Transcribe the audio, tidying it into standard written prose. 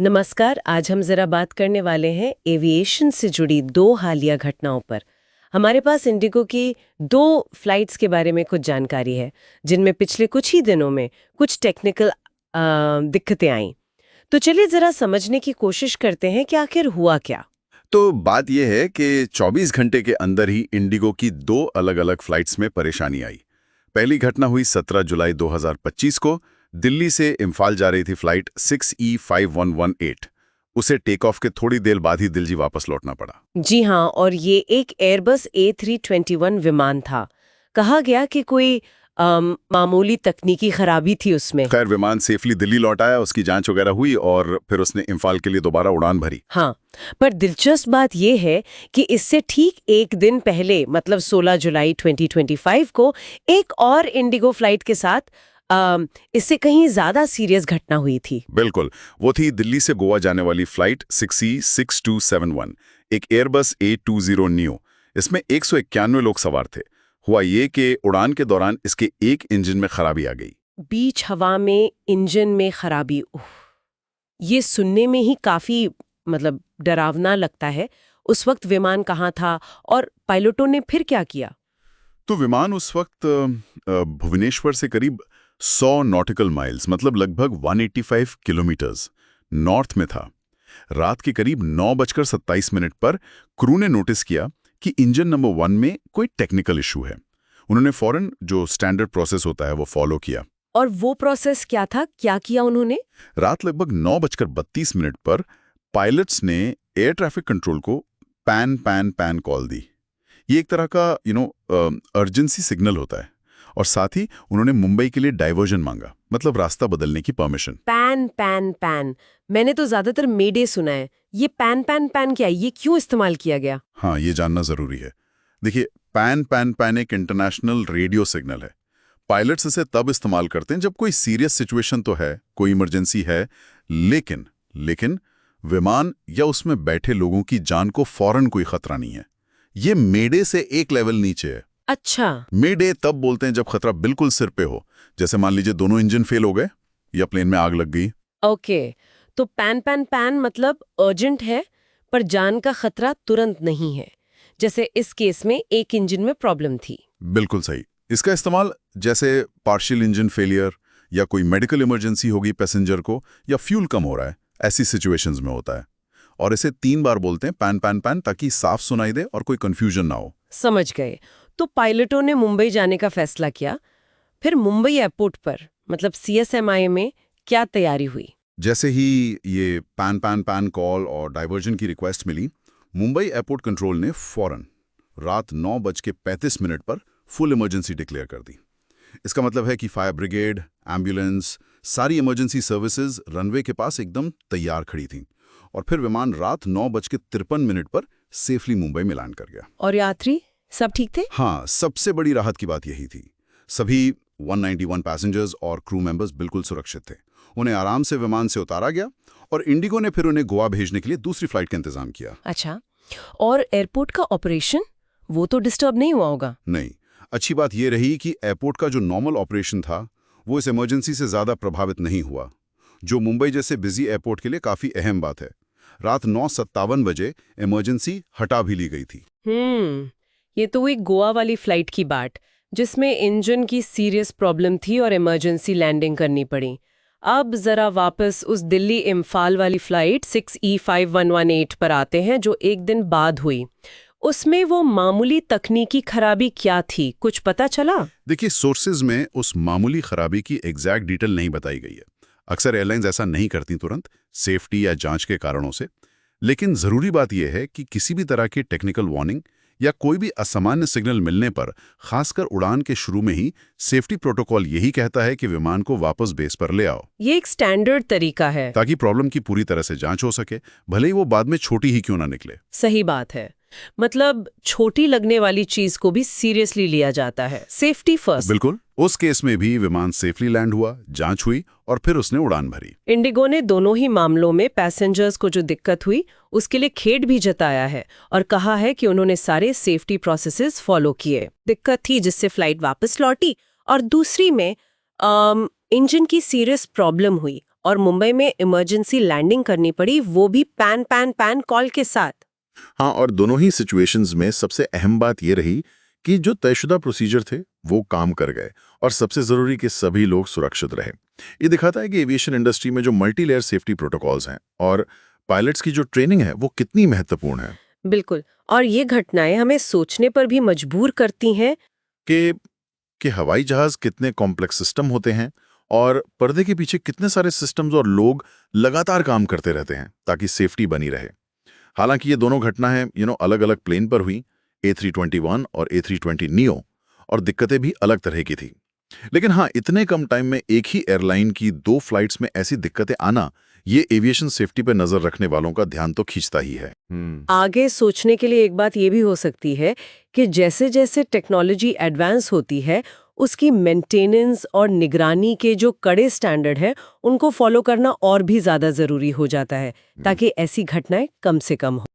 नमस्कार। आज हम जरा बात करने वाले हैं एविएशन से जुड़ी दो हालिया घटनाओं पर। हमारे पास इंडिगो की दो फ्लाइट्स के बारे में कुछ जानकारी है, जिनमें पिछले कुछ ही दिनों में कुछ टेक्निकल दिक्कतें आईं। तो चलिए जरा समझने की कोशिश करते हैं कि आखिर हुआ क्या। तो बात यह है कि 24 घंटे के अंदर ही इंडिगो की दो अलग-अलग फ्लाइट्स में परेशानी आई। पहली घटना हुई 17 जुलाई 2025 को। दिल्ली से इम्फाल जा रही थी फ्लाइट 6E5118। उसे टेक ऑफ के थोड़ी देर बाद ही दिल्ली वापस लौटना पड़ा। जी हाँ, और ये एक एयरबस A321 विमान था। कहा गया कि कोई मामूली तकनीकी खराबी थी उसमें। खैर, विमान सेफली दिल्ली लौट आया, उसकी जांच वगैरह हुई और फिर उसने इम्फाल के लिए दोबारा उड़ान भरी। हाँ, पर दिलचस्प बात यह है कि इससे ठीक एक दिन पहले मतलब 16 जुलाई 2025 को एक और इंडिगो फ्लाइट के साथ इससे कहीं ज्यादा सीरियस घटना हुई थी। बिल्कुल, वो थी दिल्ली से गोवा जाने वाली फ्लाइट 6E6271, एक एयरबस A20 नियो। इसमें 191 लोग सवार थे। हुआ ये कि उड़ान के दौरान इसके एक इंजन में खराबी आ गई। बीच हवा में इंजन में खराबी, उफ, ये सुनने में ही काफी मतलब डरावना लगता है। उस वक्त विमान कहाँ था और पायलटों ने फिर क्या किया? तो विमान उस वक्त भुवनेश्वर से करीब 100 नॉटिकल माइल्स मतलब लगभग 185 किलोमीटर्स नॉर्थ में था। रात के करीब 9:27 पर क्रू ने नोटिस किया कि इंजन नंबर 1 में कोई टेक्निकल इशू है। उन्होंने फौरन जो स्टैंडर्ड प्रोसेस होता है वो फॉलो किया। और वो प्रोसेस क्या था, क्या किया उन्होंने? रात लगभग 9:32 पर पायलट्स ने एयर ट्रैफिक कंट्रोल को पैन पैन पैन कॉल दी। ये एक तरह का अर्जेंसी सिग्नल होता है। और साथ ही उन्होंने मुंबई के लिए डाइवर्जन मांगा, मतलब रास्ता बदलने की परमिशन। पैन पैन पैन, मैंने तो ज्यादातर मेडे सुना है। ये पैन पैन पैन क्या है, ये क्यों इस्तेमाल किया गया? हाँ, ये जानना जरूरी है। देखिए, पैन पैन पैन एक इंटरनेशनल रेडियो सिग्नल है। पायलट्स इसे तब इस्तेमाल करते हैं जब कोई सीरियस सिचुएशन तो है, कोई इमरजेंसी है, लेकिन विमान या उसमें बैठे लोगों की जान को फौरन कोई खतरा नहीं है। ये मेडे से एक लेवल नीचे है। अच्छा। मेडे तब बोलते हैं जब खतरा बिल्कुल सिर पे हो, जैसे मान लीजिए दोनों इंजन फेल हो गए या प्लेन में आग लग गई। ओके, तो पैन पैन पैन मतलब अर्जेंट है पर जान का खतरा तुरंत नहीं है, जैसे इस केस में एक इंजन में प्रॉब्लम थी। बिल्कुल सही। इसका इस्तेमाल जैसे पार्शियल इंजन फेलियर या कोई मेडिकल इमरजेंसी होगी पैसेंजर को, या फ्यूल कम हो रहा है, ऐसी सिचुएशंस में होता है। और इसे 3 बार बोलते हैं पैन पैन पैन, ताकि साफ सुनाई दे और कोई कंफ्यूजन ना हो। समझ गए। तो पायलटों ने मुंबई जाने का फैसला किया। फिर मुंबई एयरपोर्ट पर मतलब CSMI में क्या तैयारी हुई? जैसे ही ये पैन पैन पैन कॉल और डाइवर्जन की रिक्वेस्ट मिली, मुंबई एयरपोर्ट कंट्रोल ने फौरन रात 9:35 पर फुल इमरजेंसी डिक्लेयर कर दी। इसका मतलब है कि फायर ब्रिगेड, एम्बुलेंस, सारी इमरजेंसी सर्विसेज रनवे के पास एकदम तैयार खड़ी थीं। और फिर विमान रात 9:53 पर सेफली मुंबई में लैंड कर गया। और यात्री सब ठीक थे? हाँ, सबसे बड़ी राहत की बात यही थी। सभी 191 पैसेंजर्स और क्रू मेंबर्स बिल्कुल सुरक्षित थे। उन्हें आराम से विमान से उतारा गया और इंडिगो ने फिर उन्हें गोवा भेजने के लिए दूसरी फ्लाइट का इंतजाम किया। अच्छा, और एयरपोर्ट का ऑपरेशन वो तो डिस्टर्ब नहीं हुआ होगा? नहीं, अच्छी बात यह रही कि एयरपोर्ट का जो नॉर्मल ऑपरेशन था वो इस इमरजेंसी से ज्यादा प्रभावित नहीं हुआ, जो मुंबई जैसे बिजी एयरपोर्ट के लिए काफी अहम बात है। रात 9:57 बजे इमरजेंसी हटा भी ली गई थी। ये तो हुई गोवा वाली फ्लाइट की बात, जिसमें इंजन की सीरियस प्रॉब्लम थी और इमरजेंसी लैंडिंग करनी पड़ी। अब जरा वापस उस दिल्ली इम्फाल वाली फ्लाइट 6E5118 पर आते हैं, जो एक दिन बाद हुई। उसमें वो मामूली तकनीकी खराबी क्या थी, कुछ पता चला? देखिए, सोर्सेज में उस मामूली खराबी की एग्जैक्ट डिटेल नहीं बताई गई है। अक्सर एयरलाइंस ऐसा नहीं करती तुरंत, सेफ्टी या जांच के कारणों से। लेकिन जरूरी बात यह है कि किसी भी तरह की टेक्निकल वार्निंग या कोई भी असामान्य सिग्नल मिलने पर, खासकर उड़ान के शुरू में ही, सेफ्टी प्रोटोकॉल यही कहता है कि विमान को वापस बेस पर ले आओ। ये एक स्टैंडर्ड तरीका है ताकि प्रॉब्लम की पूरी तरह से जांच हो सके, भले ही वो बाद में छोटी ही क्यों ना निकले। सही बात है। मतलब छोटी लगने वाली चीज को भी सीरियसली लिया जाता है। Safety first. बिल्कुल। उस केस में भी विमान सेफली लैंड हुआ, जांच हुई और फिर उसने उड़ान भरी। इंडिगो ने दोनों ही मामलों में पैसेंजर्स को जो दिक्कत हुई उसके लिए खेद भी जताया है और कहा है कि उन्होंने सारे सेफ्टी प्रोसेसेस फॉलो किए। दिक्कत थी जिससे फ्लाइट वापस लौटी और दूसरी में इंजन की सीरियस प्रॉब्लम हुई और मुंबई में इमरजेंसी लैंडिंग करनी पड़ी, वो भी पैन पैन पैन कॉल के साथ। हाँ, और दोनों ही सिचुएशंस में सबसे अहम बात ये रही कि जो तयशुदा प्रोसीजर थे वो काम कर गए और सबसे जरूरी कि सभी लोग सुरक्षित रहे। ये दिखाता है कि एविएशन इंडस्ट्री में जो मल्टी लेयर सेफ्टी प्रोटोकॉल्स हैं और पायलट्स की जो ट्रेनिंग है वो कितनी महत्वपूर्ण है। बिल्कुल, और ये घटनाएं हमें सोचने पर भी मजबूर करती हैं कि कि हवाई जहाज कितने कॉम्प्लेक्स सिस्टम होते हैं और पर्दे के पीछे कितने सारे सिस्टम्स और लोग लगातार काम करते रहते हैं ताकि सेफ्टी बनी रहे। हालांकि ये दोनों घटनाएं अलग-अलग प्लेन पर हुई, A321 और A320 नियो, और दिक्कतें भी अलग तरह की थी। लेकिन हाँ, इतने कम टाइम में एक ही एयरलाइन की 2 फ्लाइट्स में ऐसी दिक्कतें आना, ये एविएशन सेफ्टी पर नजर रखने वालों का ध्यान तो खींचता ही है। आगे सोचने के लिए एक बात ये भी हो सकती है कि जैसे जैसे टेक्नोलॉजी एडवांस होती है, उसकी मेंटेनेंस और निगरानी के जो कड़े स्टैंडर्ड हैं, उनको फॉलो करना और भी ज़्यादा ज़रूरी हो जाता है, ताकि ऐसी घटनाएं कम से कम हो।